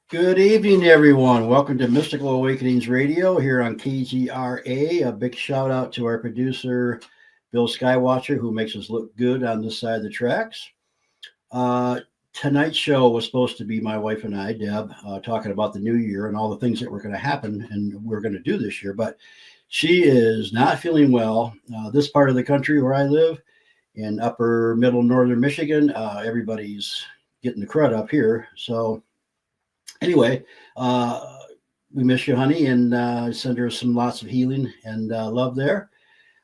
Good evening, everyone. Welcome to Mystical Awakenings Radio here on KGRA. A big shout out to our producer, Bill Skywatcher, who makes us look good on this side of the tracks. Tonight's show was supposed to be my wife and I, Deb, talking about the new year and all the things that were going to happen and we're going to do this year. But she is not feeling well. This part of the country where I live, in upper middle northern Michigan, everybody's getting the crud up here. So anyway, we miss you, honey, and send her some lots of healing and love there.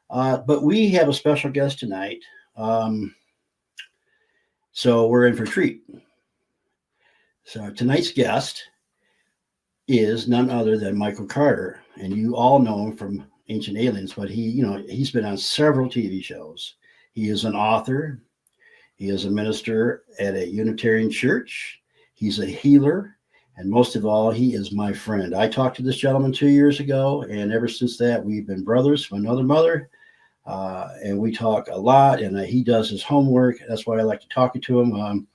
But we have a special guest tonight. So we're in for a treat. So tonight's guest is none other than Michael Carter. And you all know him from Ancient Aliens, but he's been on several TV shows. He is an author. He is a minister at a Unitarian church. He's a healer. And most of all, he is my friend. I talked to this gentleman 2 years ago, and ever since that, we've been brothers from another mother. And we talk a lot, and he does his homework. That's why I like to talk to him.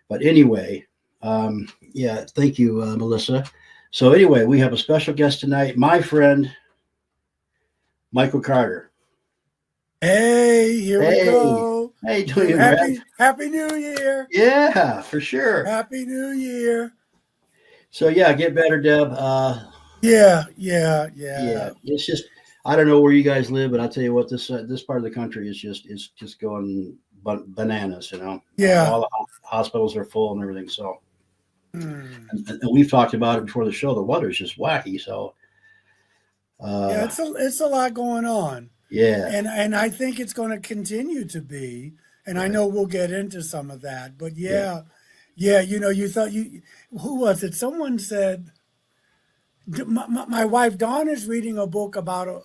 But anyway, thank you, Melissa. So anyway, we have a special guest tonight, my friend, Michael Carter. Hey, here we go. Hey, doing Happy New Year. Yeah, for sure. Happy New Year. So yeah, get better, Deb. Yeah. It's just I don't know where you guys live, but I'll tell you what, this part of the country is just going bananas. Yeah. All the hospitals are full and everything. So, and we've talked about it before the show. The weather is just wacky. So, it's a lot going on. Yeah, and I think it's going to continue to be. And right. I know we'll get into some of that, but yeah. You thought who was it? Someone said, my wife Dawn is reading a book about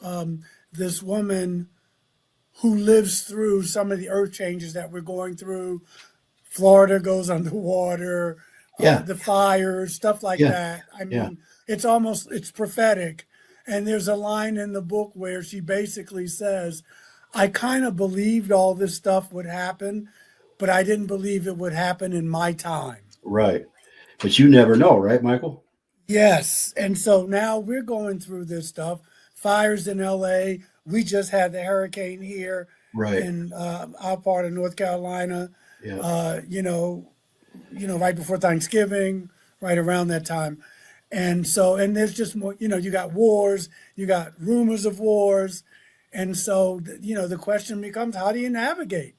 this woman who lives through some of the earth changes that we're going through. Florida goes underwater, the fires, stuff like that. I mean, it's prophetic. And there's a line in the book where she basically says, I kind of believed all this stuff would happen, but I didn't believe it would happen in my time. Right. But you never know, right, Michael? Yes. And so now we're going through this stuff. Fires in LA. We just had the hurricane here in our part of North Carolina. Yeah. Right before Thanksgiving, right around that time. And there's just more, you got wars, you got rumors of wars. And so, the question becomes, how do you navigate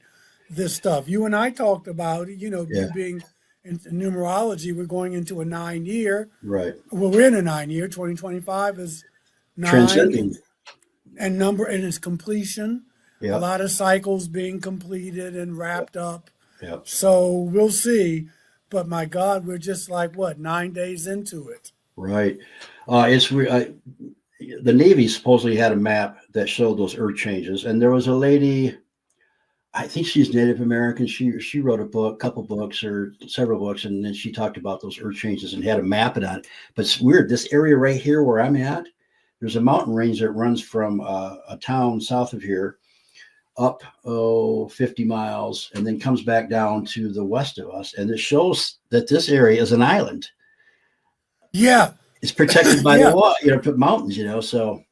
this stuff? You and I talked about, you being in numerology, we're going into a 9-year. Right. Well, we're in a 9-year. 2025 is 9. Transcending. And it's completion. Yep. A lot of cycles being completed and wrapped up. Yep. So we'll see. But my God, we're just 9 days into it. Right. The Navy supposedly had a map that showed those earth changes. And there was a lady, I think she's Native American. She wrote a book, couple books or several books, and then she talked about those earth changes and had a map on it. But it's weird. This area right here where I'm at, there's a mountain range that runs from a town south of here up 50 miles and then comes back down to the west of us. And it shows that this area is an island. Yeah. It's protected by the water, mountains, so.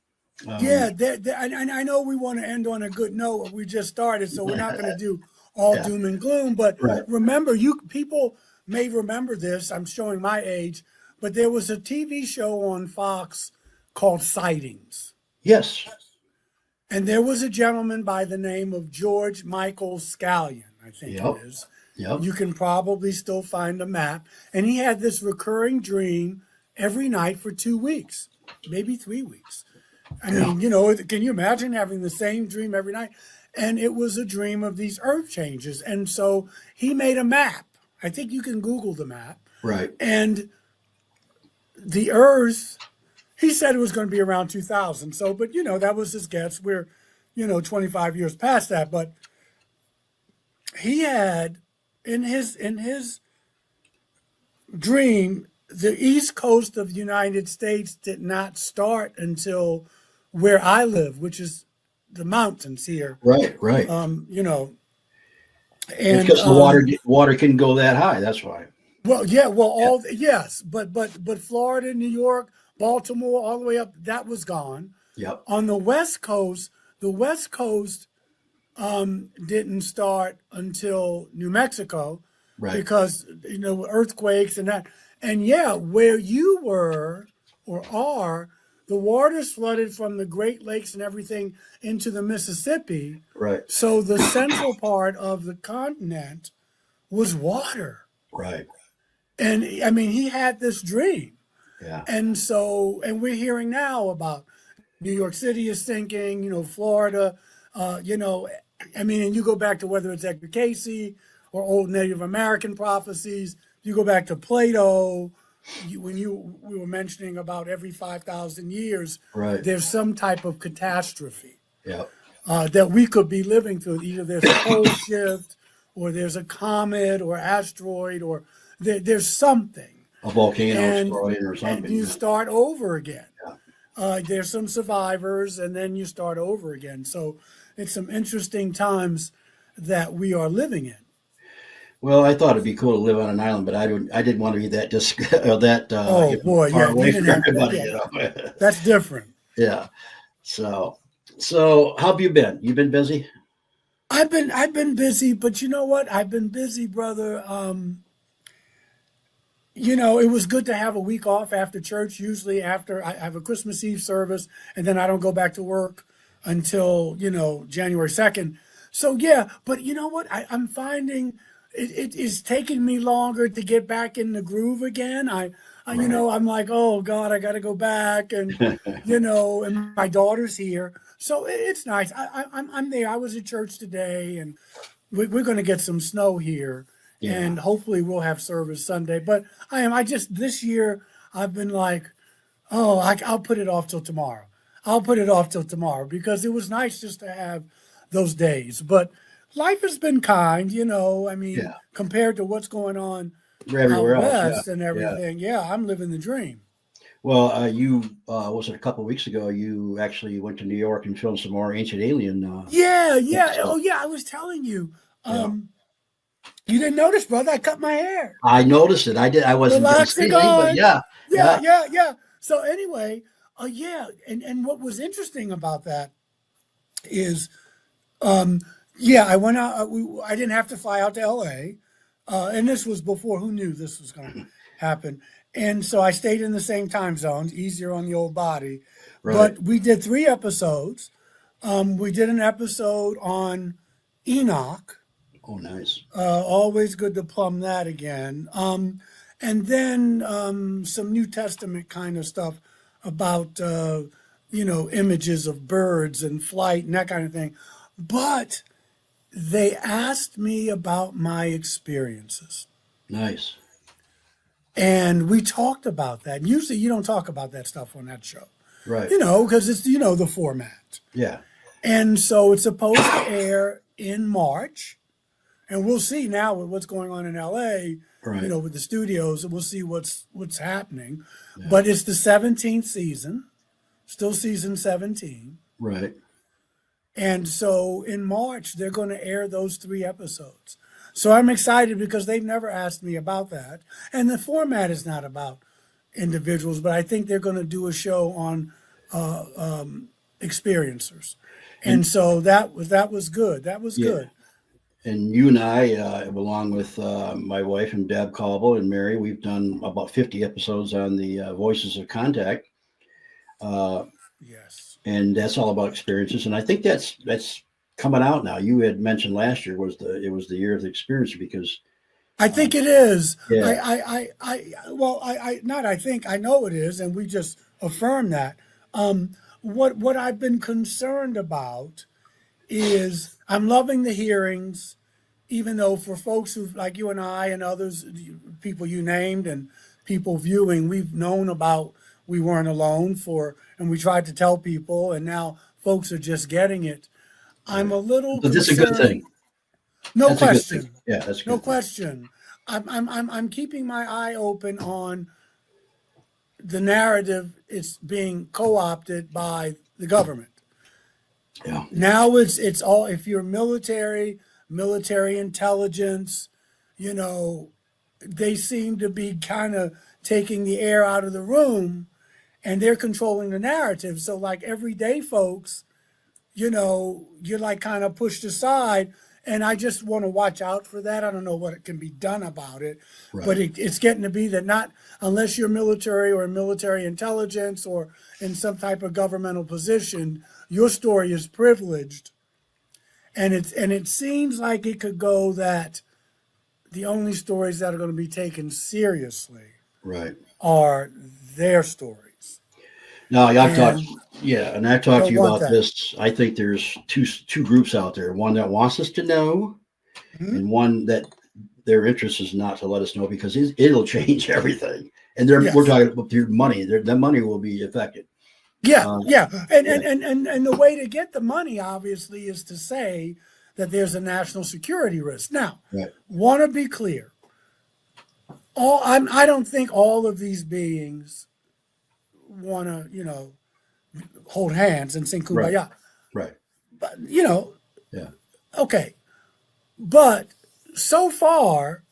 And I know we want to end on a good note. We just started, so we're not going to do all doom and gloom. But remember, people may remember this. I'm showing my age, but there was a TV show on Fox called Sightings. Yes. And there was a gentleman by the name of George Michael Scallion, I think it is. Yep. You can probably still find a map. And he had this recurring dream every night for 2 weeks, maybe 3 weeks. I mean, can you imagine having the same dream every night? And it was a dream of these earth changes. And so he made a map. I think you can Google the map. Right. And the earth, he said it was going to be around 2000. So, but, that was his guess. We're, 25 years past that. But he had in his dream, the East Coast of the United States did not start until where I live, which is the mountains here. Right. And because the water can go that high. That's why. Well, yeah, well, Yeah. yes, but Florida, New York, Baltimore, all the way up, that was gone. Yep. On the West Coast didn't start until New Mexico Right. because earthquakes and that. And yeah, where you were or are, the waters flooded from the Great Lakes and everything into the Mississippi. Right. So the central part of the continent was water. Right. And I mean, he had this dream. Yeah. And we're hearing now about New York City is sinking, Florida, I mean, and you go back to whether it's Edgar Casey or old Native American prophecies, you go back to Plato, we were mentioning about every 5,000 years, Right. there's some type of catastrophe Yeah. that we could be living through. Either there's a pole shift, or there's a comet or asteroid, or there's something. A volcano And, exploding or and something. you start over again. Yeah. There's some survivors, and then you start over again. So it's some interesting times that we are living in. Well, I thought it'd be cool to live on an island, but I didn't want to be that Oh boy, far yeah, away you didn't from have that. everybody, Yeah, that's different. Yeah. So how have you been? You been busy? I've been busy, but you know what? I've been busy, brother. It was good to have a week off after church. Usually after I have a Christmas Eve service, and then I don't go back to work until, January 2nd. So yeah, but you know what? I'm finding it is taking me longer to get back in the groove again. Right. I'm like, oh God, I got to go back, and and my daughter's here, so it's nice. I'm there. I was at church today, and we're going to get some snow here, Yeah. and hopefully we'll have service Sunday. But I just this year I've been like, oh, I'll put it off till tomorrow. I'll put it off till tomorrow because it was nice just to have those days. But life has been kind, I mean, Yeah. compared to what's going on out Everywhere else. Yeah. west and Yeah. everything. Yeah, I'm living the dream. Well, was it a couple of weeks ago? You actually went to New York and filmed some more Ancient Alien Yeah, yeah. episodes. Oh, yeah. I was telling you. Yeah. You didn't notice, brother. I cut my hair. I noticed it. I did. I The wasn't going to locks say are anything, but gone. yeah. Yeah, Yeah. yeah, yeah. So anyway, yeah, and what was interesting about that is, yeah, I went out. I didn't have to fly out to L.A., and this was before. Who knew this was going to happen? And so I stayed in the same time zones, easier on the old body. Right. But we did 3 episodes. We did an episode on Enoch. Oh, nice. Always good to plumb that again. And then some New Testament kind of stuff about, images of birds and flight and that kind of thing. But they asked me about my experiences. Nice. And we talked about that. And usually you don't talk about that stuff on that show, Right. because it's, the format. Yeah. And so it's supposed to air in March. And we'll see now with what's going on in LA, Right. with the studios, we'll see what's happening. Yeah. But it's the 17th season, still season 17. Right. And so in March, they're going to air those 3 episodes. So I'm excited because they've never asked me about that. And the format is not about individuals, but I think they're going to do a show on experiencers. And so that was good. That was Yeah. good. And you and I, along with my wife and Deb Cobble and Mary, we've done about 50 episodes on the Voices of Contact. Yes. And that's all about experiences. And I think that's coming out now. You had mentioned last year was the year of the experiencer because I think it is. yeah. I know it is, and we just affirm that. What I've been concerned about is I'm loving the hearings, even though for folks who like you and I and others, people you named and people viewing, we've known about we weren't alone and we tried to tell people, and now folks are just getting it. I'm a little But this is a good concerned. thing. No That's a good thing. question. Yeah, that's a No good thing. question. I'm keeping my eye open on the narrative. It's being co-opted by the government. Yeah. Now it's all, if you're military intelligence, they seem to be kind of taking the air out of the room, and they're controlling the narrative. So like everyday folks, you're like kind of pushed aside. And I just want to watch out for that. I don't know what can be done about it, but Right. it's getting to be that not unless you're military or military intelligence or in some type of governmental position, your story is privileged. And it seems like it could go that the only stories that are going to be taken seriously Right. are their stories. Now, I've talked, And yeah, and I've I talked to don't you want about that. this. I think there's two groups out there. One that wants us to know, Mhm. and one that their interest is not to let us know because it'll change everything. And we're Yes. talking about your money. The money will be affected. Yeah, Uh, yeah. And, yeah. and, and, and, and the way to get the money, obviously, is to say that there's a national security risk. Now, Right. want to be clear. I don't think all of these beings want to, hold hands and sing Right. kumbaya. Right. But, Yeah. okay. But so far,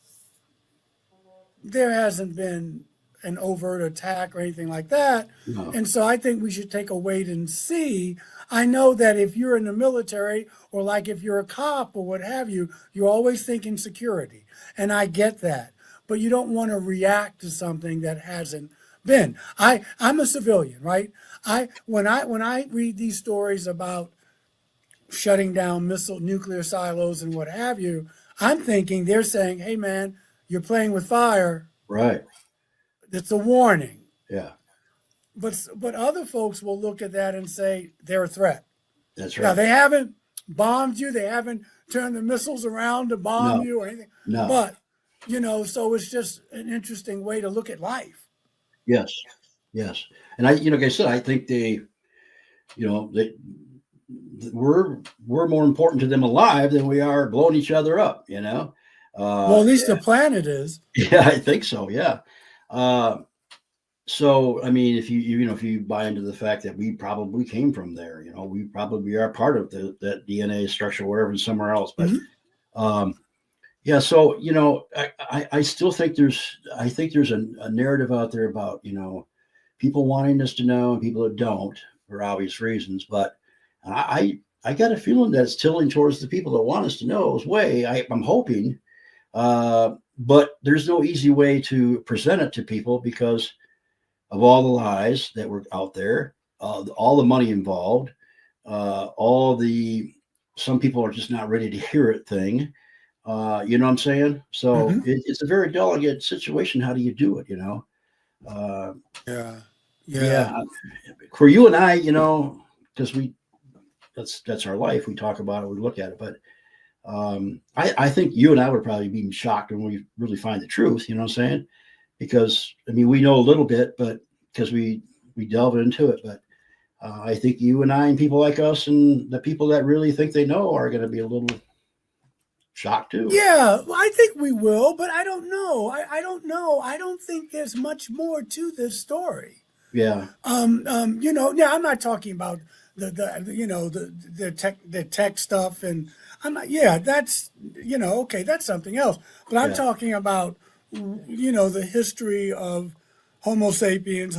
there hasn't been an overt attack or anything like that. No. And so I think we should take a wait and see. I know that if you're in the military or like if you're a cop or what have you, you're always thinking security. And I get that. But you don't want to react to something that hasn't been. I'm a civilian, right? When I read these stories about shutting down missile nuclear silos and what have you, I'm thinking they're saying, hey man, you're playing with fire. Right. It's a warning. Yeah. But other folks will look at that and say they're a threat. That's Now right. they haven't bombed you, they haven't turned the missiles around to bomb No. you or anything. No. But so it's just an interesting way to look at life. Yes. Yes. And like I said, I think they we're more important to them alive than we are blowing each other up. Well, at least Yeah. the planet is. Yeah, I think so. Yeah. Uh, so I mean, if you buy into the fact that we probably came from there, we probably are part of that DNA structure, wherever somewhere else. But Mhm. um, yeah, so I still think there's a narrative out there about people wanting us to know and people that don't for obvious reasons. But I got a feeling that it's tilting towards the people that want us to know's way. I'm hoping, but there's no easy way to present it to people because of all the lies that were out there, all the money involved, all the some people are just not ready to hear it thing. You know what I'm saying? So Mhm. it's a very delicate situation. How do you do it? Uh, Yeah. Yeah. yeah, for you and I, because that's our life. We talk about it, we look at it, but I think you and I would probably be shocked when we really find the truth. You know what I'm saying? Because I mean, we know a little bit, but because we delve into it, but I think you and I and people like us and the people that really think they know are going to be a little shocked too. Yeah, well, I think we will, but I don't know. I don't know. I don't think there's much more to this story. Yeah, Now I'm not talking about the tech stuff, and I'm not. Yeah, that's okay, that's something else. But I'm yeah, talking about the history of Homo sapiens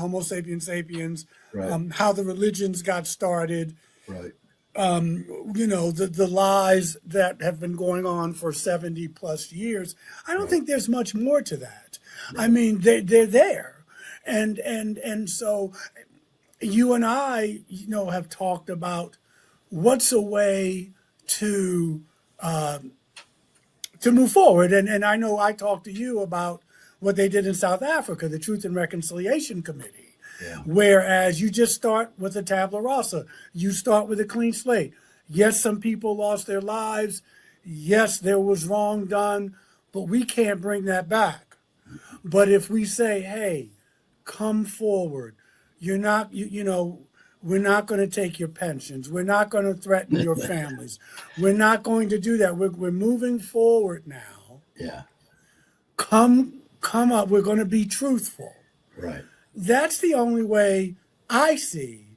sapiens, right, how the religions got started, right, the lies that have been going on for 70 plus years. I don't right, think there's much more to that. I right. mean, they're there. And so you and I, have talked about what's a way to to move forward. And I know I talked to you about what they did in South Africa, the Truth and Reconciliation Committee. Yeah, Whereas you just start with a tabula rasa, you start with a clean slate. Yes, some people lost their lives. Yes, there was wrong done, but we can't bring that back. But if we say, hey, come forward, you're not, we're not going to take your pensions. We're not going to threaten your families. We're not going to do that. We're moving forward now. yeah, Come up. We're going to be truthful. right, That's the only way I see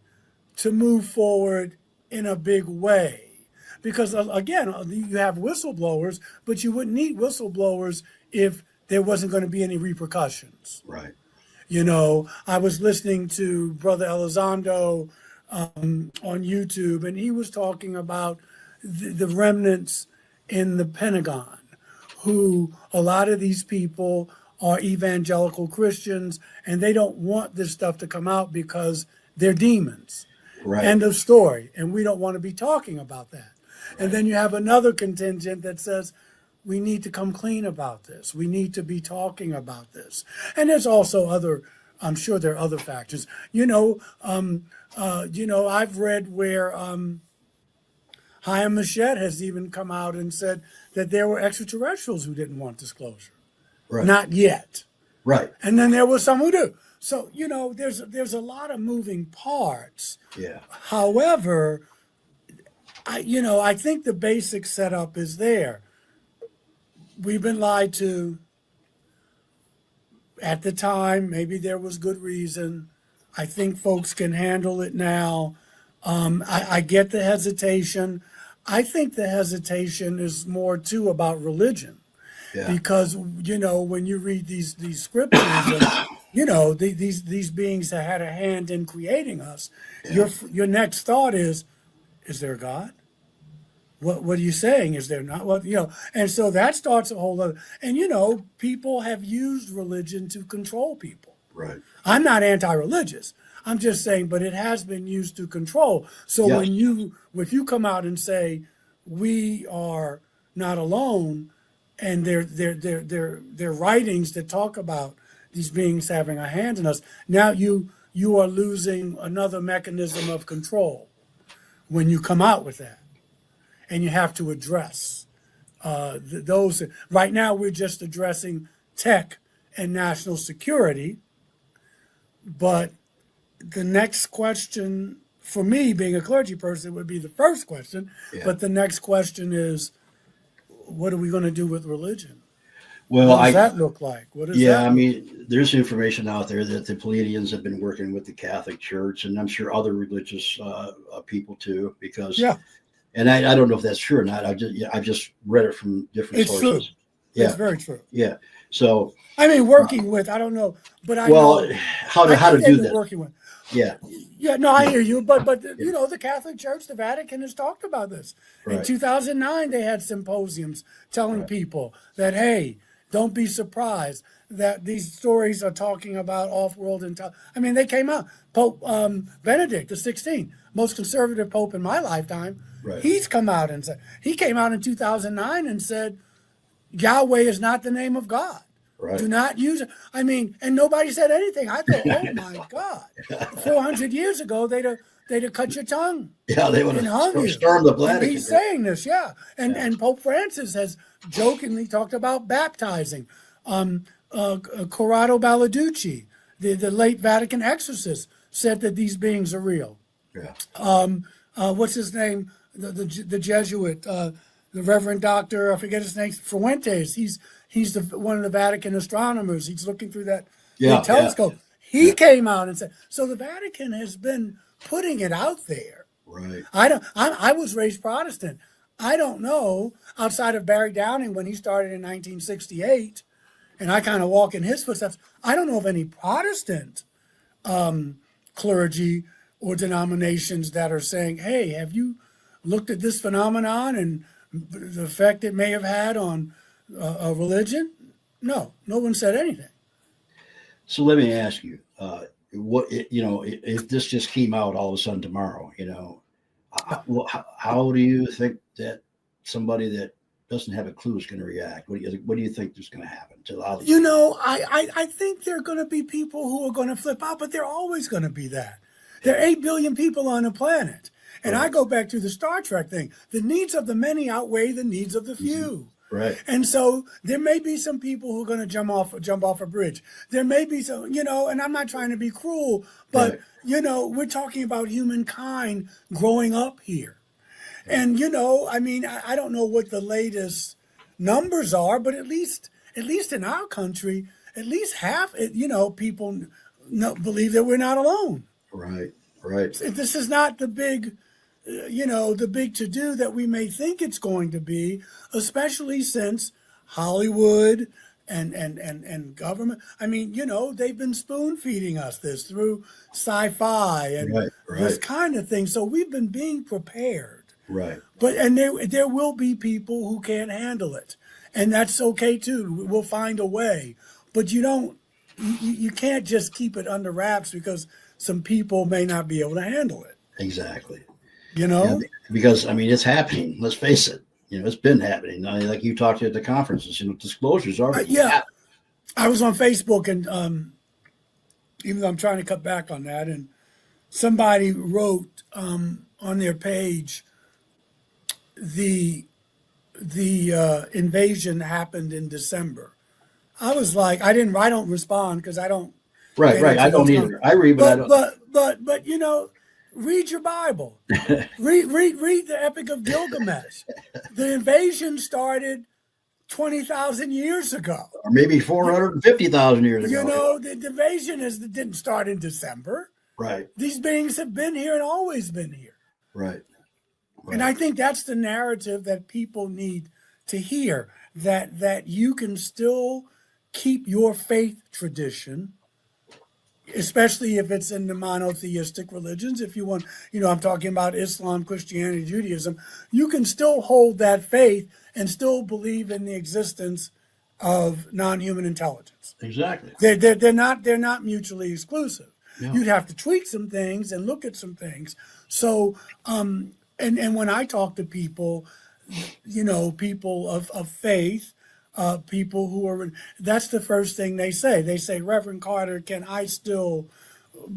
to move forward in a big way. Because again, you have whistleblowers, but you wouldn't need whistleblowers if there wasn't going to be any repercussions. Right. You know, I was listening to Brother Elizondo on YouTube, and he was talking about the remnants in the Pentagon, who a lot of these people are evangelical Christians, and they don't want this stuff to come out because they're demons. Right. End of story. And we don't want to be talking about that. Right. And then you have another contingent that says, we need to come clean about this. We need to be talking about this. And there's also other, I'm sure there are other factors. I've read where Chaim Machette has even come out and said that there were extraterrestrials who didn't want disclosure. Right. Not yet. Right. And then there was some who do. So, there's a lot of moving parts. Yeah. However, I think the basic setup is there. We've been lied to at the time. Maybe there was good reason. I think folks can handle it now. I get the hesitation. I think the hesitation is more too about religion. Yeah. Because, when you read these scriptures, and, these beings that had a hand in creating us, yeah. Your next thought is there a God? What are you saying? Is there not? And so that starts a whole other, and people have used religion to control people. Right. I'm not anti-religious. I'm just saying, but it has been used to control. So yes. If you come out and say we are not alone, and their writings that talk about these beings having a hand in us, now you are losing another mechanism of control when you come out with that. And you have to address those. Right now, we're just addressing tech and national security. But the next question, for me, being a clergy person, would be the first question. Yeah. But the next question is, what are we going to do with religion? Well, what does that look like? What is that? I mean, there's information out there that the Pleiadians have been working with the Catholic Church, and I'm sure other religious people too, because. Yeah. And I don't know if that's true or not. I've just read it from different sources. It's true. Yeah. It's very true. Yeah. So I mean, working with, I don't know, but I know how to do that. Working with. Yeah. Yeah. No, I hear you. But the Catholic Church, the Vatican has talked about this. Right. In 2009, they had symposiums telling people that, hey, don't be surprised that these stories are talking about off-world I mean, they came out. Pope Benedict XVI, most conservative pope in my lifetime. Right. He's come out and said, he came out in 2009 and said, Yahweh is not the name of God. Right. Do not use it. I mean, and nobody said anything. I thought, oh my God, 400 years ago, they'd have cut your tongue. Yeah, they would have stormed the Vatican. And he's saying this, yeah. And Pope Francis has jokingly talked about baptizing. Corrado Balducci, the late Vatican exorcist, said that these beings are real. Yeah. What's his name? The Jesuit, the Reverend Doctor, I forget his name, Fuentes. He's one of the Vatican astronomers. He's looking through that telescope. Yeah. He came out and said, so the Vatican has been putting it out there. Right. I was raised Protestant. I don't know, outside of Barry Downing when he started in 1968, and I kind of walk in his footsteps, I don't know of any Protestant clergy or denominations that are saying, hey, have you looked at this phenomenon and the effect it may have had on a religion? No one said anything. So let me ask you, if this just came out all of a sudden tomorrow, how do you think that somebody that doesn't have a clue is going to react? What do you think is going to happen to all these I think there are going to be people who are going to flip out, but they're always going to be that. There are 8 billion people on the planet. And right. I go back to the Star Trek thing. The needs of the many outweigh the needs of the few. Right. And so there may be some people who are going to jump off a bridge. There may be some, and I'm not trying to be cruel, but, right. We're talking about humankind growing up here. And, I don't know what the latest numbers are, but at least in our country, at least half, people believe that we're not alone. Right, right. This is not the big to-do that we may think it's going to be, especially since Hollywood and government. I mean, they've been spoon feeding us this through sci-fi and Right, this right, kind of thing. So we've been being prepared. right. But there will be people who can't handle it, and that's okay too. We'll find a way. But you can't just keep it under wraps because some people may not be able to handle it. Exactly. You Yeah, know? because I mean, it's happening. Let's face it. It's been happening. Like you talked at the conferences. Disclosures already Yeah. happened. I was on Facebook, and even though I'm trying to cut back on that, and somebody wrote on their page the invasion happened in December. I was like, I don't respond because I don't Right, get right. into I don't those either. I read, but I don't. but read your Bible. Read the Epic of Gilgamesh. The invasion started 20,000 years ago. Or maybe 450,000 years ago. The invasion didn't start in December. Right, These beings have been here and always been here. right, And I right. think that's the narrative that people need to hear, that you can still keep your faith tradition, especially if it's in the monotheistic religions. If you want, I'm talking about Islam, Christianity, Judaism, you can still hold that faith and still believe in the existence of non-human intelligence. Exactly. They're not mutually exclusive. No. You'd have to tweak some things and look at some things. So, and when I talk to people, people of faith, people who are, that's the first thing they say. They say, Reverend Carter, can I still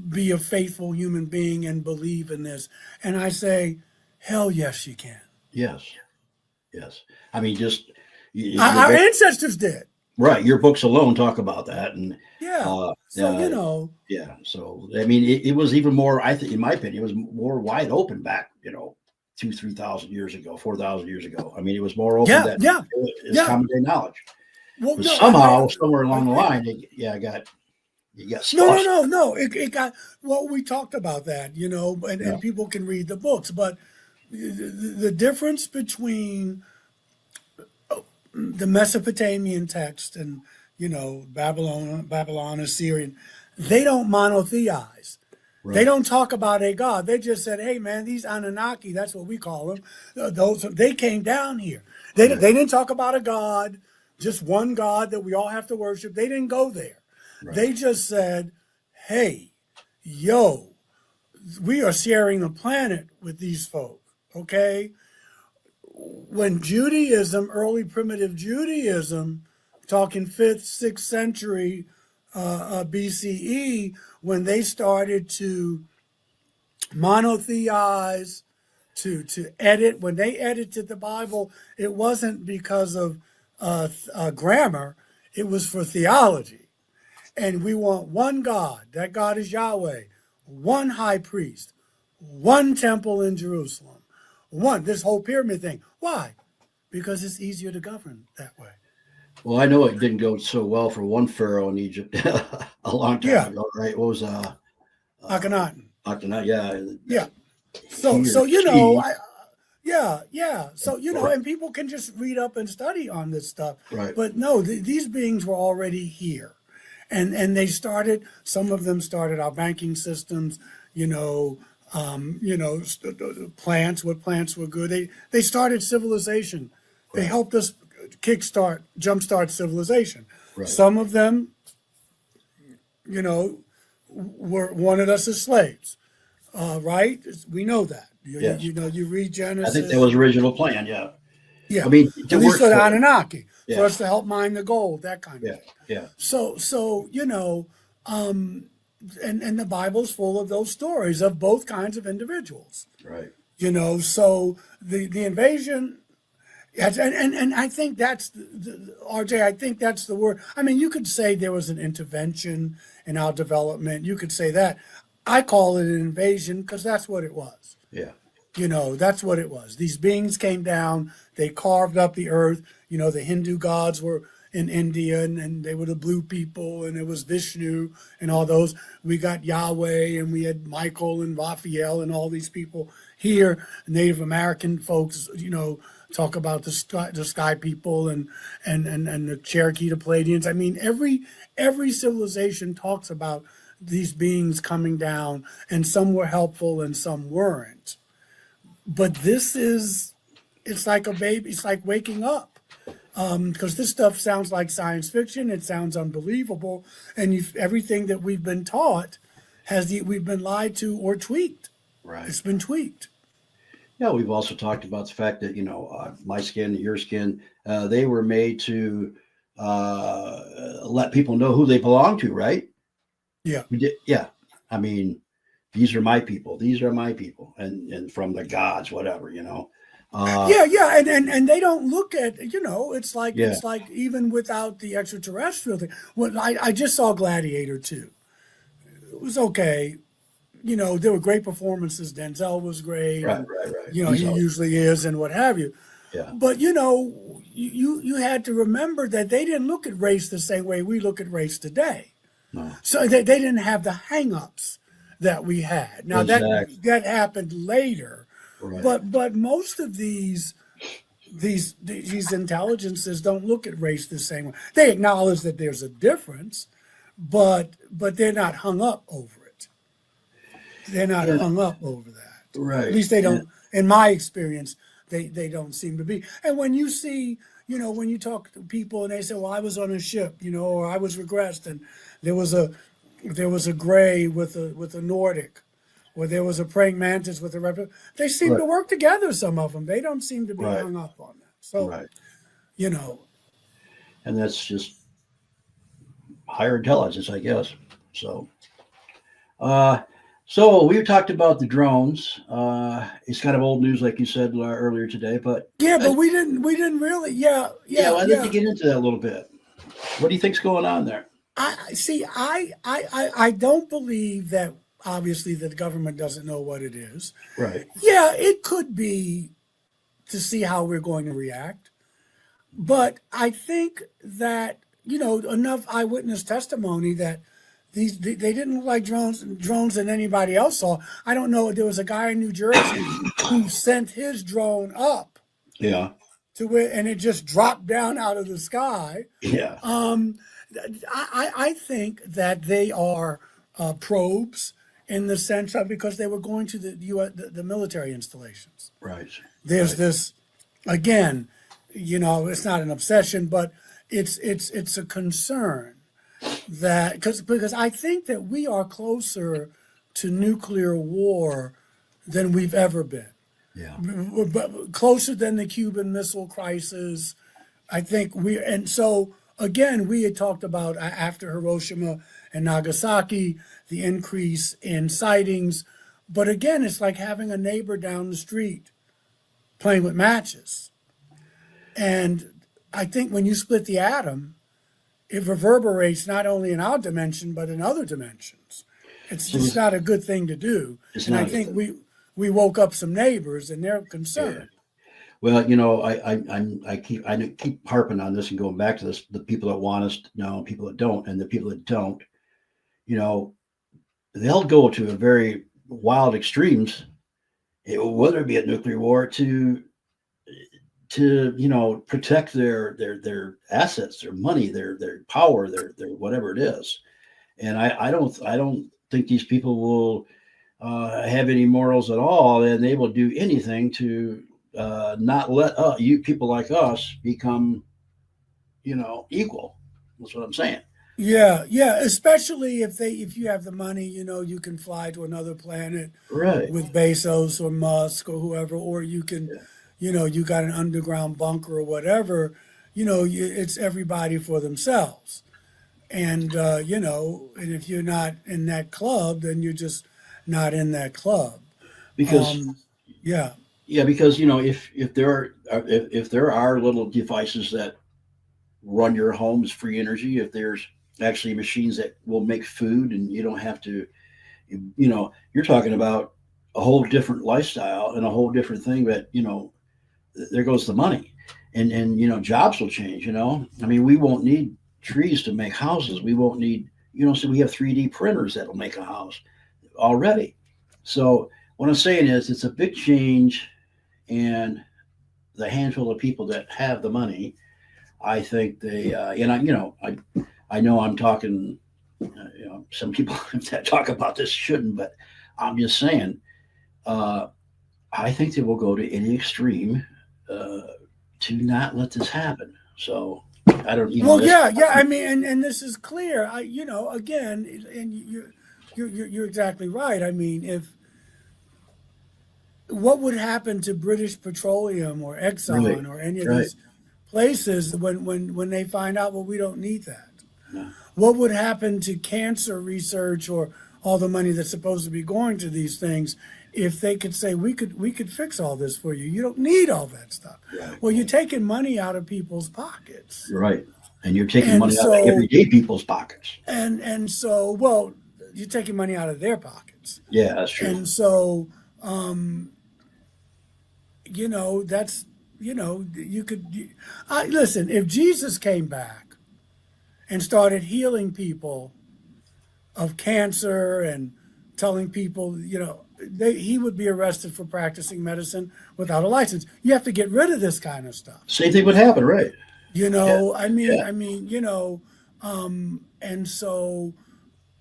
be a faithful human being and believe in this? And I say, hell yes, you can. Yes, yes. I mean, just Our ancestors did. right. Your books alone talk about that, and Yeah. So, yeah. So I mean, it was even more. I think, in my opinion, it was more wide open back. 2,000-3,000 years ago, 4,000 years ago. I mean, it was more open yeah, than yeah, it's yeah. common day knowledge. Well, But no, somehow, somewhere along the agree. line, you got No, squashed. no. It got, well, we talked about that, and, Yeah, and people can read the books, but the difference between the Mesopotamian text and, Babylon, Assyrian, they don't monotheize. They right, don't talk about a god. They just said, "Hey, man, these Anunnaki, that's what we call them. They came down here. right, They didn't talk about a god, just one god that we all have to worship. They didn't go there. right, They just said, "Hey, yo, we are sharing the planet with these folk." Okay, when Judaism, early primitive Judaism, talking 5th, 6th century BCE, when they started to monotheize, to edit, when they edited the Bible, it wasn't because of grammar, it was for theology. And we want one God, that God is Yahweh, one high priest, one temple in Jerusalem, this whole pyramid thing. Why? Because it's easier to govern that way. Well, I know it didn't go so well for one pharaoh in Egypt a long time Yeah, ago, right? What was Akhenaten. Akhenaten? Yeah, Yeah. he So or she, yeah. So right, and people can just read up and study on this stuff. right, But no, these beings were already here, and they started. Some of them started our banking systems. Plants. What plants were good. They started civilization. They right, helped us jumpstart civilization. right, Some of them, wanted us as slaves. Right? We know that. yes. You read I think that Genesis. was original plan. Yeah, I Yeah, mean, at to least work for the for, Anunnaki, for yeah, us to help mine the gold, that kind of yeah, thing. yeah, So and the Bible's full of those stories of both kinds of individuals. right, So the invasion. Yes, and I think that's RJ. I think that's the word. I mean, you could say there was an intervention in our development. You could say that. I call it an invasion because that's what it was. yeah, That's what it was. These beings came down. They carved up the earth. The Hindu gods were in India, and they were the blue people, and it was Vishnu and all those. We got Yahweh, and we had Michael and Raphael and all these people here. Native American folks, talk about the sky people and the Cherokee, the Pleiadians. I mean, every civilization talks about these beings coming down, and some were helpful and some weren't. But it's like a baby. It's like waking up, because this stuff sounds like science fiction. It sounds unbelievable, and everything that we've been taught we've been lied to or tweaked. Right. It's been tweaked. Yeah, we've also talked about the fact that my skin, your skin, they were made to let people know who they belong to, right? Yeah. We did, yeah. I mean, these are my people. These are my people, and from the gods, whatever. Yeah, and they don't look at it's like Yeah. even without the extraterrestrial thing. Well, I just saw Gladiator 2. It was okay. There were great performances. Denzel was great. Right, And, right, right. he He's usually is, and what have you. yeah, But you had to remember that they didn't look at race the same way we look at race today. no, So they didn't have the hang-ups that we had. Now exactly. that happened later. Right. But most of these intelligences don't look at race the same way. They acknowledge that there's a difference, but they're not hung up over it. They're not Yeah. hung up over that. Right. At least they don't. In my experience, they don't seem to be. And when you see, when you talk to people and they say, "Well, I was on a ship," or "I was regressed," and there was a gray with a Nordic, or there was a praying mantis with a reptile. They seem to Right. work together. Some of them. They don't seem to be Right. hung up on that. So, Right. you know, And that's just higher intelligence, I guess. So, uh, so we talked about the drones. It's kind of old news, like you said earlier today, but yeah, but we didn't really. Yeah, yeah, I'd like yeah. to get into that a little bit. What do you think's going on there? I see. I don't believe that. Obviously, that the government doesn't know what it is. Right. Yeah, it could be to see how we're going to react. But I think that enough eyewitness testimony that they didn't look like drones that anybody else saw. I don't know. There was a guy in New Jersey who sent his drone up Yeah. to where, and it just dropped down out of the sky. Yeah. I think that they are probes in the sense of, because they were going to the military installations. Right. There's Right. this, again, it's not an obsession, but it's a concern that because I think that we are closer to nuclear war than we've ever been, Yeah. but closer than the Cuban Missile Crisis. I think and so again, we had talked about after Hiroshima and Nagasaki, the increase in sightings. But again, it's like having a neighbor down the street playing with matches. And I think when you split the atom, it reverberates not only in our dimension, but in other dimensions. It's just not a good thing to do. It's And not I a good think thing. we woke up some neighbors and they're Yeah. concerned. Well, I keep harping on this and going back to this. The people that want us to know, people that don't, and the people that don't, they'll go to a very wild extremes, whether it be a nuclear war, to protect their assets, their money, their power, their whatever it is. And I don't think these people will have any morals at all, and they will do anything to not let you people like us become equal. That's what I'm saying. Yeah, yeah. Especially if you have the money, you can fly to another planet Right. with Bezos or Musk or whoever, or you can, Yeah. you got an underground bunker or whatever. It's everybody for themselves. And and if you're not in that club, then you're just not in that club. Because Yeah, yeah, because if there are little devices that run your home's free energy, if there's actually machines that will make food and you don't have to, you're talking about a whole different lifestyle and a whole different thing. But there goes the money. and jobs will change. I mean, we won't need trees to make houses. We won't need, so we have 3D printers that'll make a house already. So what I'm saying is, it's a big change, and the handful of people that have the money, I think they, and I know I'm talking, some people that talk about this shouldn't, but I'm just saying, uh, I think they will go to any extreme uh, to not let this happen. So I don't, Well, that's, yeah. I mean, and this is clear. Again, and you're exactly right. I mean, if what would happen to British Petroleum or right, Exxon or any of right. these places when they find out, well, we don't need that? No, What would happen to cancer research or all the money that's supposed to be going to these things if they could say we could fix all this for you? You don't need all that stuff. right, Well, you're right, taking money out of people's pockets. right. And you're taking And money out of so everyday people's pockets. and so well, you're taking money out of their pockets. Yeah, that's true. And so that's you could listen, if Jesus came back and started healing people of cancer and telling people, he would be arrested for practicing medicine without a license. You have to get rid of this kind of stuff. Same thing would happen, right? Yeah, yeah, And so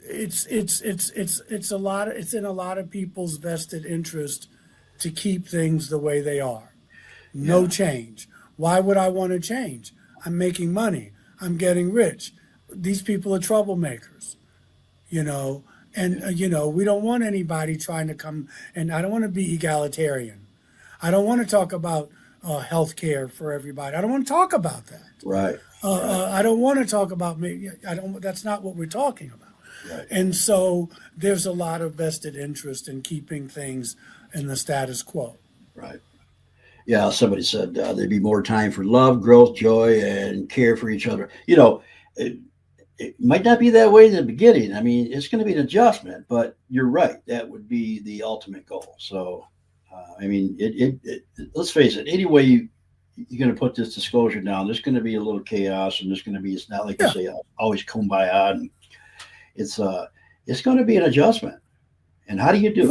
it's a lot of, it's in a lot of people's vested interest to keep things the way they are. No yeah, change. Why would I want to change? I'm making money. I'm getting rich. These people are troublemakers, you know, and we don't want anybody trying to come, and I don't want to be egalitarian. I don't want to talk about health care for everybody. I don't want to talk about that. right, right, I don't want to talk about me. I don't. That's not what we're talking about. right, And so there's a lot of vested interest in keeping things in the status quo. right. Yeah, somebody said there'd be more time for love, growth, joy, and care for each other. It, it might not be that way in the beginning. I mean, it's going to be an adjustment, but you're right. That would be the ultimate goal. So, I mean, let's face it. Any way you're going to put this disclosure down, there's going to be a little chaos, and there's going to be. It's not like you Yeah. say always kumbaya, and it's going to be an adjustment. And how do you do it?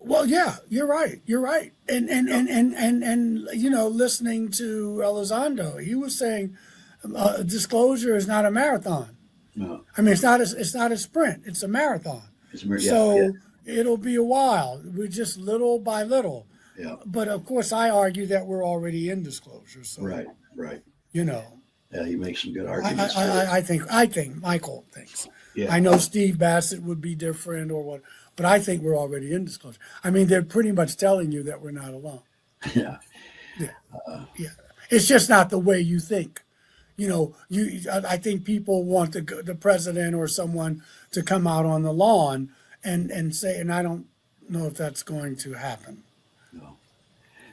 Well, yeah, you're right. You're right. And listening to Elizondo, he was saying disclosure is not a marathon. No, I mean, it's not a sprint. It's a marathon. yeah, yeah, So it'll be a while. We're just little by little. yeah. But of course, I argue that we're already in disclosure. So Right, right. you know, Yeah, you make some good I, arguments I, for it. I think Michael thinks. Yeah, I know Steve Bassett would be different or what, but I think we're already in disclosure. I mean, they're pretty much telling you that we're not alone. yeah, Yeah, yeah. It's just not the way you think. I think people want the president or someone to come out on the lawn and say, and I don't know if that's going to happen. no.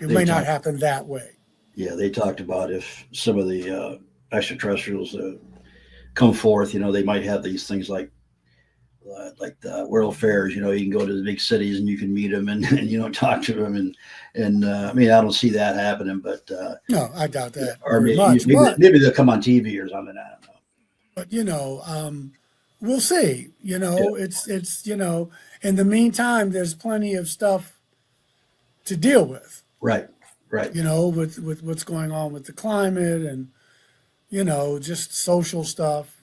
It They may not talked. happen that way. Yeah, they talked about if some of the extraterrestrials come forth. They might have these things like the World Fairs. You can go to the big cities and you can meet them and talk to them and I mean, I don't see that happening, but No, I doubt that or very maybe, much. maybe maybe they'll come on TV or something. I don't know. But we'll see. Yeah, It's in the meantime, there's plenty of stuff to deal with. right, right. With what's going on with the climate and just social stuff.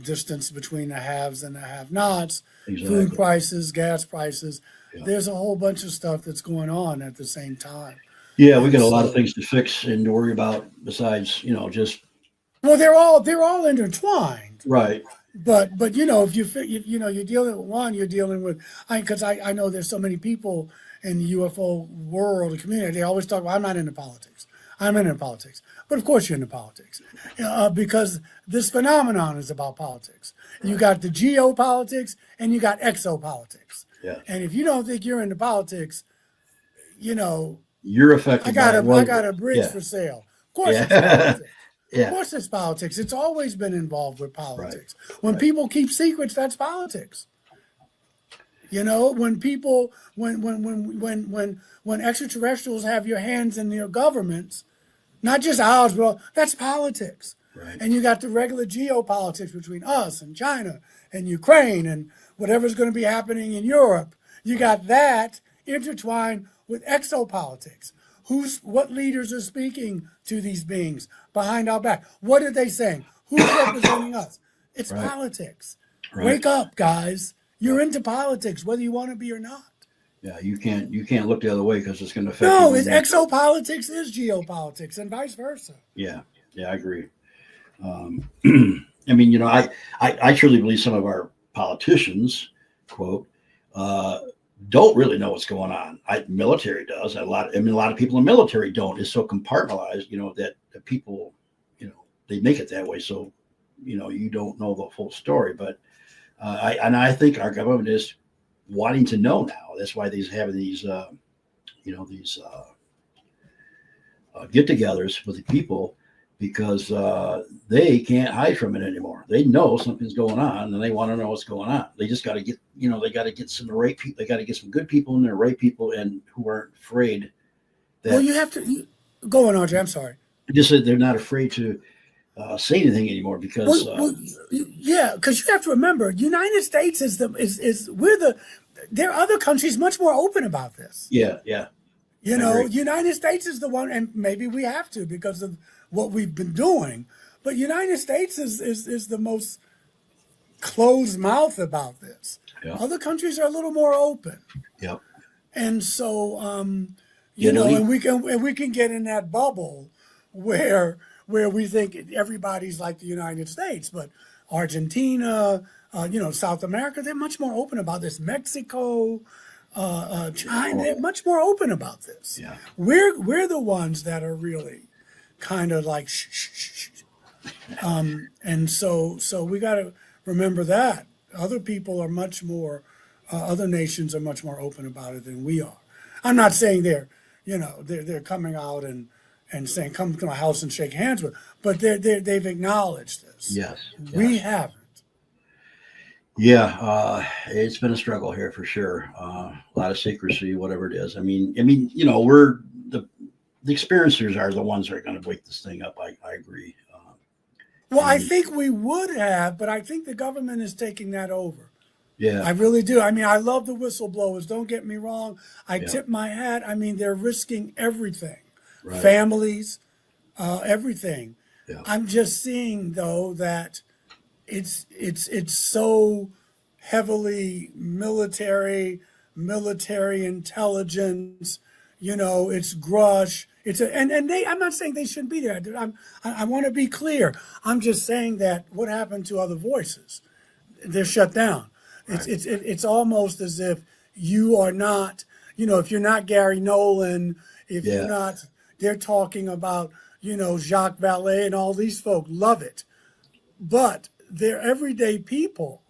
Distance between the haves and the have-nots, food Exactly. prices, gas prices. Yeah. There's a whole bunch of stuff that's going on at the same time. Yeah, we And got a lot of so, things to fix and to worry about besides, just well, they're all intertwined. right. But if you're dealing with one, you're dealing with I know there's so many people in the UFO world and community. They always talk about I'm not into politics. I'm into politics, but of course you're into politics because this phenomenon is about politics. You Right. got the geopolitics and you got exopolitics. Yeah. And if you don't think you're into politics, you know You're I affected got by a one I of got it. a bridge Yeah. for sale. Of course it's Yeah. politics. Of Yeah. course it's politics. It's always been involved with Right. politics. When Right. people keep secrets, that's politics. You know, when people, when extraterrestrials have your hands in their governments, not just ours, but that's politics. Right. And you got the regular geopolitics between us and China and Ukraine and whatever's going to be happening in Europe. You Right. got that intertwined with exopolitics. What leaders are speaking to these beings behind our back? What are they saying? Who's representing us? It's Right. politics. Right. Wake up, guys. Yeah. You're into politics, whether you want to be or not. Yeah. You can't look the other way because it's going to affect you No, one it's way. exopolitics is geopolitics and vice versa. Yeah. Yeah. I agree. Um, I mean, I truly believe some of our politicians, quote, uh, don't really know what's going on. Military does. A lot of people in the military don't. It's so compartmentalized, that the people, they make it that way. So, you don't know the full story. But I think our government is wanting to know now. That's why they're having these, these get-togethers with the people because they can't hide from it anymore. They know something's going on, and they want to know what's going on. They just got to get, they got to get some right people. They got to get some good people in there, right people, and who aren't afraid. Well, you have to go on, Arjay. I'm sorry. Just that they're not afraid to say anything anymore because Yeah, because you have to remember, United States is we're the. There are other countries much more open about this. yeah, You I know, agree. United States is the one, and maybe we have to because of what we've been doing. But United States is the most closed mouth about this. Yeah, Other countries are a little more open, yeah. and so Italy, and we can get in that bubble where we think everybody's like the United States, but Argentina, South America, they're much more open about this. Mexico, China, they're much more open about this. yeah, We're the ones that are really kind of like shh, shh, shh, shh. And so we got to remember that other people are much more, other nations are much more open about it than we are. I'm not saying they're coming out and saying come to my house and shake hands with, but they've acknowledged this. yes, We yes. haven't. Yeah, it's been a struggle here for sure. A lot of secrecy, whatever it is. We're the experiencers are the ones that are going to wake this thing up. I agree. Well, I And think we would have, but I think the government is taking that over. yeah, I really do. I mean, I love the whistleblowers. Don't get me wrong. I yeah, tip my hat. I mean, they're risking everything, right, families, everything. yeah, I'm just seeing though that it's so heavily military intelligence. It's Grush. And they. I'm not saying they shouldn't be there. I want to be clear. I'm just saying that what happened to other voices? They're shut down. right, It's almost as if you are not. If you're not Gary Nolan, if you're yeah, not, they're talking about Jacques Vallée and all these folk love it, but they're everyday people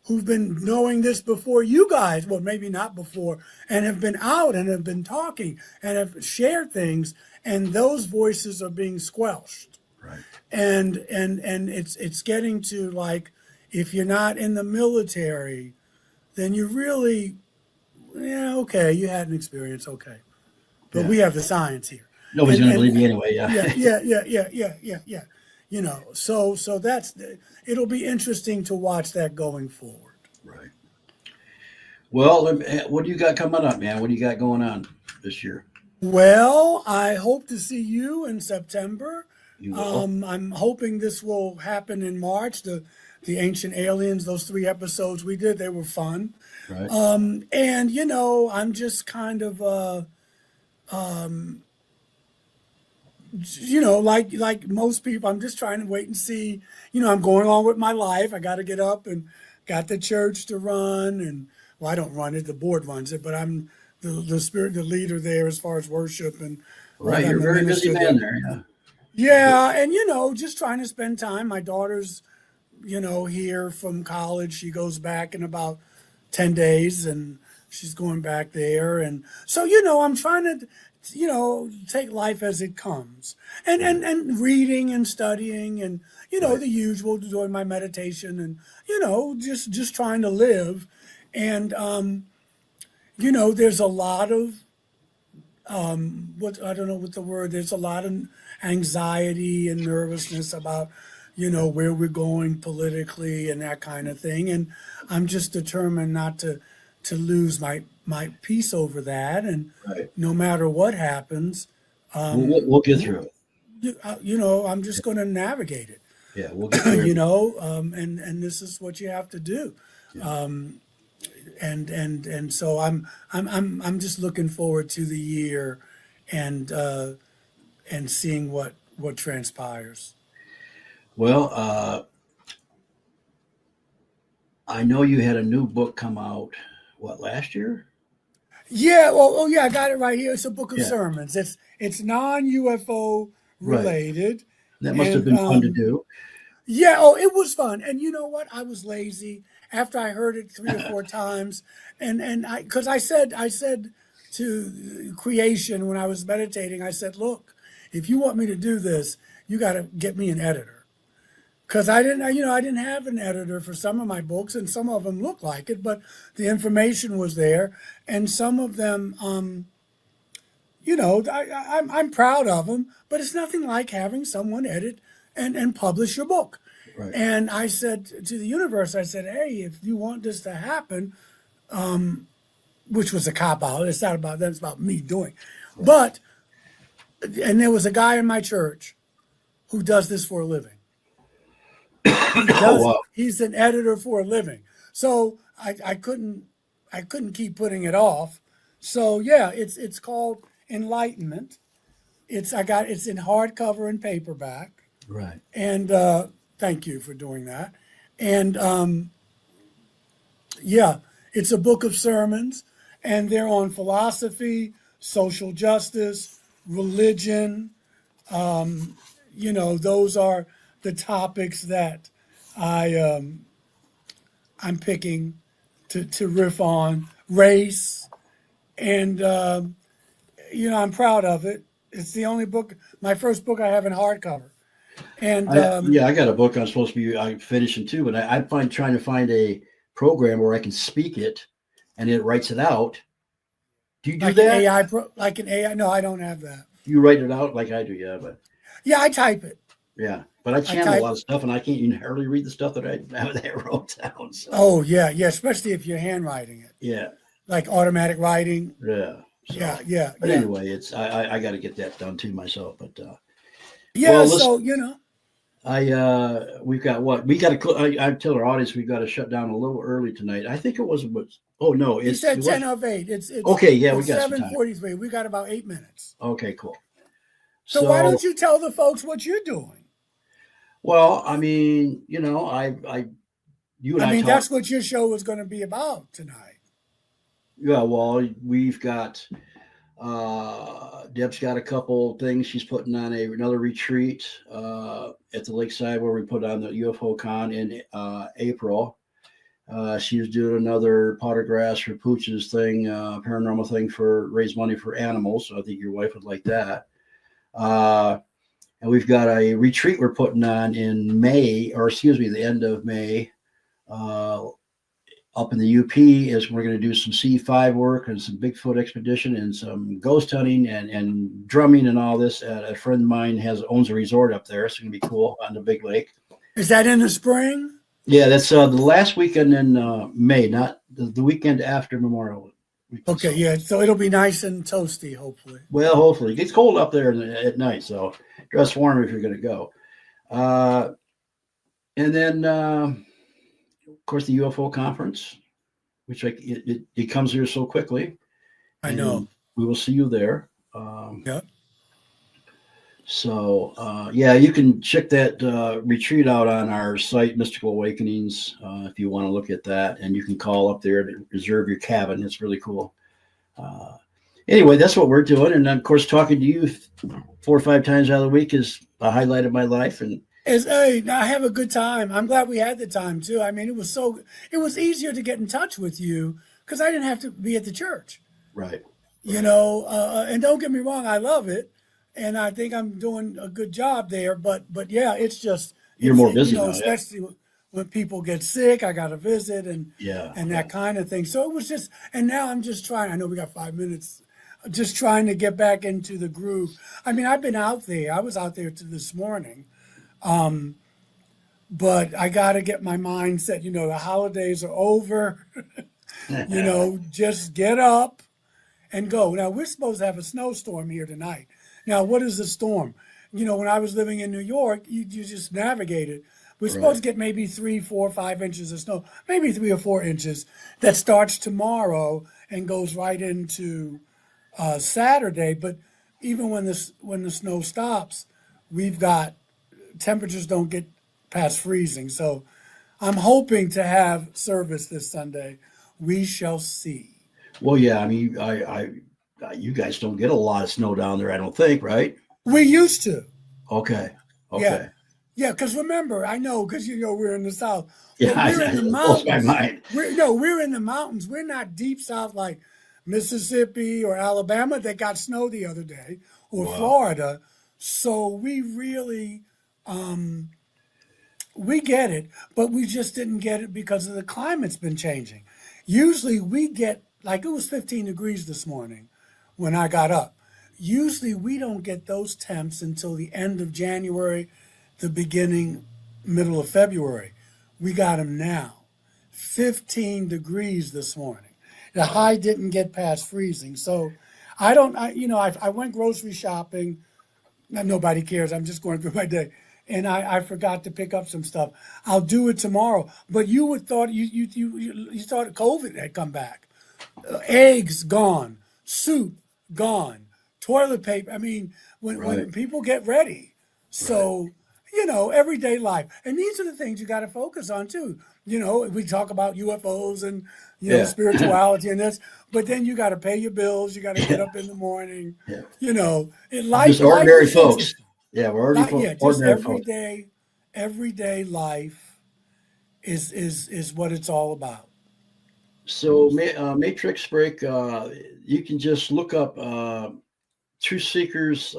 who've been knowing this before you guys, well, maybe not before, and have been out and have been talking and have shared things, and those voices are being squelched. right, And it's getting to like, if you're not in the military, then you really, yeah, okay, you had an experience, okay. But yeah. we have the science here. Nobody's And going to and believe me anyway. Yeah, yeah. So it'll be interesting to watch that going forward. right. Well, what do you got coming up, man? What do you got going on this year? Well, I hope to see you in September. You will, I'm hoping this will happen in March. The Ancient Aliens, those 3 episodes we did, they were fun. right? And I'm just kind of like most people, I'm just trying to wait and see. I'm going on with my life. I got to get up and got the church to run, and well, I don't run it; the board runs it, but I'm the leader there as far as worship and all Right, that. you're a I'm a very busy minister man there. there. Yeah, Yeah, and just trying to spend time. My daughter's here from college. She goes back in about 10 days and she's going back there. And so, I'm trying to, take life as it comes right, and reading and studying and, right, the usual, doing my meditation and, just trying to live. And there's a lot of what I don't know what the word. There's a lot of anxiety and nervousness about where we're going politically and that kind of thing. And I'm just determined not to lose my peace over that. And Right. no matter what happens, We'll get through it. I'm just going to navigate it. Yeah, we'll get through it. And this is what you have to do. Yeah. And so I'm just looking forward to the year and seeing what transpires. Well, I know you had a new book come out, what, last year? Yeah, oh yeah, I got it right here. It's a book of Yeah. sermons. It's non-UFO Right. related. That must have And been fun to do. yeah, oh, it was fun. And you know what? I was lazy after I heard it 3 or 4 times, and because I said to creation when I was meditating, I said, look, if you want me to do this, you got to get me an editor. Because I didn't have an editor for some of my books, and some of them look like it, but the information was there, and some of them, I'm proud of them, but it's nothing like having someone edit and publish your book. Right. And I said to the universe, I said, hey, if you want this to happen, which was a cop out, it's not about them, it's about me doing. Right. But, and there was a guy in my church who does this for a living. Oh, wow. He's an editor for a living. So I couldn't keep putting it off. So yeah, it's called Enlightenment. It's in hardcover and paperback. Right. And thank you for doing that. And yeah, it's a book of sermons, and they're on philosophy, social justice, religion. Those are the topics that I'm picking to riff on. Race, and I'm proud of it. It's the only book, my first book I have in hardcover. And I got a book I'm supposed to be finishing too, but I find trying to find a program where I can speak it and it writes it out. Do you do like that? like an AI? No, I don't have that. You write it out like I do, yeah, but Yeah, I type it. yeah, but I channel a lot of stuff, and I can't even hardly read the stuff that I wrote down. So. Oh yeah, especially if you're handwriting it. Yeah. Like automatic writing. Yeah. So, yeah. But anyway, it's I got to get that done too myself. But yeah, well, so we've got what we got to. I tell our audience we've got to shut down a little early tonight. I think it was. Oh no, you said 10:08. It's okay. Yeah, we got 7:43. We got about 8 minutes. Okay, cool. So why don't you tell the folks what you're doing? Well, I mean, you and I that's what your show was going to be about tonight. Yeah, well, we've got Deb's got a couple things she's putting on another retreat at the lakeside where we put on the UFO con in April. She was doing another pot of grass for Pooch's thing, paranormal thing for raise money for animals. So I think your wife would like that. And we've got a retreat we're putting on in May, the end of May, up in the UP. Is we're going to do some C5 work and some Bigfoot expedition and some ghost hunting and drumming and all this. A friend of mine owns a resort up there. It's going to be cool on the big lake. Is that in the spring? Yeah, that's the last weekend in May, not the weekend after Memorial Week. Okay, yeah. So it'll be nice and toasty, hopefully. Well, hopefully. It gets cold up there at night, so dress warm if you're going to go. And then, of course, the UFO conference, which it comes here so quickly. I know. We will see you there. Yeah. So, you can check that retreat out on our site, Mystical Awakenings, if you want to look at that. And you can call up there to reserve your cabin. It's really cool. Anyway, that's what we're doing. And, of course, talking to you 4 or 5 times out of the week is a highlight of my life. And I have a good time. I'm glad we had the time, too. I mean, it was easier to get in touch with you because I didn't have to be at the church. Right. And don't get me wrong, I love it. And I think I'm doing a good job there, but yeah, it's just you're more busy now, especially when people get sick, I got to visit Yeah. and that kind of thing. So it was just, and now I'm just trying. I know we got 5 minutes. Just trying to get back into the groove. I mean, I've been out there. I was out there to this morning, but I got to get my mindset. You know, the holidays are over. You know, just get up and go. Now, we're supposed to have a snowstorm here tonight. Now, what is a storm? You know, when I was living in New York, you just navigated. We're supposed to get maybe 3, 4, 5 inches of snow, maybe 3 or 4 inches. That starts tomorrow and goes right into Saturday. But even when the snow stops, we've got temperatures don't get past freezing. So I'm hoping to have service this Sunday. We shall see. Well, yeah. I mean, you guys don't get a lot of snow down there, I don't think, right? We used to. Okay. Yeah. Okay. Yeah, because remember, I know, because you know we're in the South, Yeah, but we're in the it blows my mountains. mind. We're in the mountains. We're not deep South like Mississippi or Alabama that got snow the other day, or Wow. Florida. So we really, we get it, but we just didn't get it because of the climate's been changing. Usually we get, like it was 15 degrees this morning when I got up. Usually we don't get those temps until the end of January, the beginning, middle of February. We got them now. 15 degrees this morning. The high didn't get past freezing. So I went grocery shopping. Nobody cares. I'm just going through my day. And I forgot to pick up some stuff. I'll do it tomorrow. But you would thought you thought COVID had come back. Eggs gone, soup gone, toilet paper. I mean, when Right. people get ready. Right. So, you know, everyday life. And these are the things you got to focus on too. You know, we talk about UFOs and, you know, Yeah. spirituality and this, but then you got to pay your bills. You got to get Yeah. up in the morning. Yeah. You know, Just life ordinary is folks. interesting. Yeah, we're already Yeah, just ordinary folks. everyday life is what it's all about. So, Matrix Break, you can just look up Truth Seekers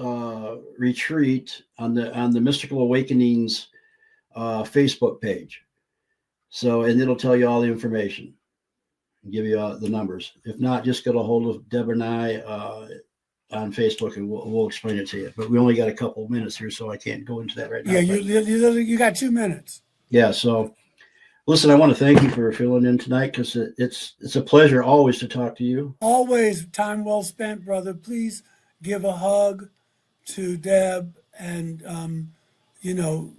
Retreat on the Mystical Awakenings Facebook page. So, and it'll tell you all the information and give you the numbers. If not, just get a hold of Deb and I on Facebook, and we'll explain it to you. But we only got a couple of minutes here, so I can't go into that right Yeah, now. But you got 2 minutes. yeah, so listen, I want to thank you for filling in tonight, because it's a pleasure always to talk to you. Always time well spent, brother. Please give a hug to Deb and, you know,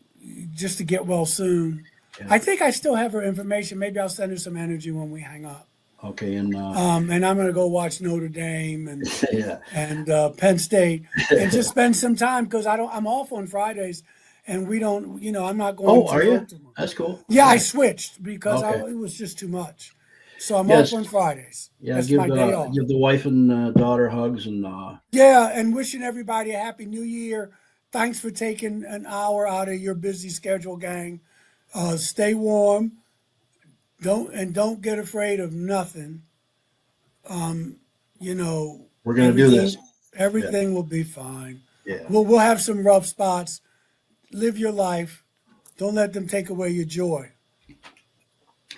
just to get well soon. Yeah. I think I still have her information. Maybe I'll send her some energy when we hang up. Okay, and And I'm going to go watch Notre Dame yeah, and Penn State and just spend some time because I'm off on Fridays and we don't, you know, I'm not going oh, to are you? work tomorrow. That's cool. Yeah, I switched because Okay. it was just too much. So I'm Yes. off on Fridays. Yeah, That's give my day off. the wife and daughter hugs, and Yeah, and wishing everybody a happy new year. Thanks for taking an hour out of your busy schedule, gang. Stay warm. Don't get afraid of nothing. You know, we're gonna do this. everything will be fine. Yeah. We'll have some rough spots. Live your life. Don't let them take away your joy.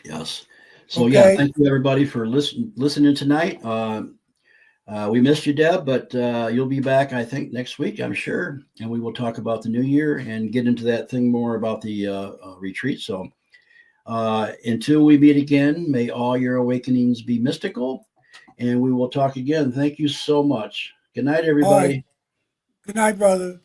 Yes. So yeah, Okay? thank you everybody for listening tonight. We missed you, Deb, but you'll be back, I think, next week, I'm sure, and we will talk about the new year and get into that thing more about the retreat. So until we meet again, may all your awakenings be mystical, and we will talk again. Thank you so much. Good night, All right. everybody. Good night, brother.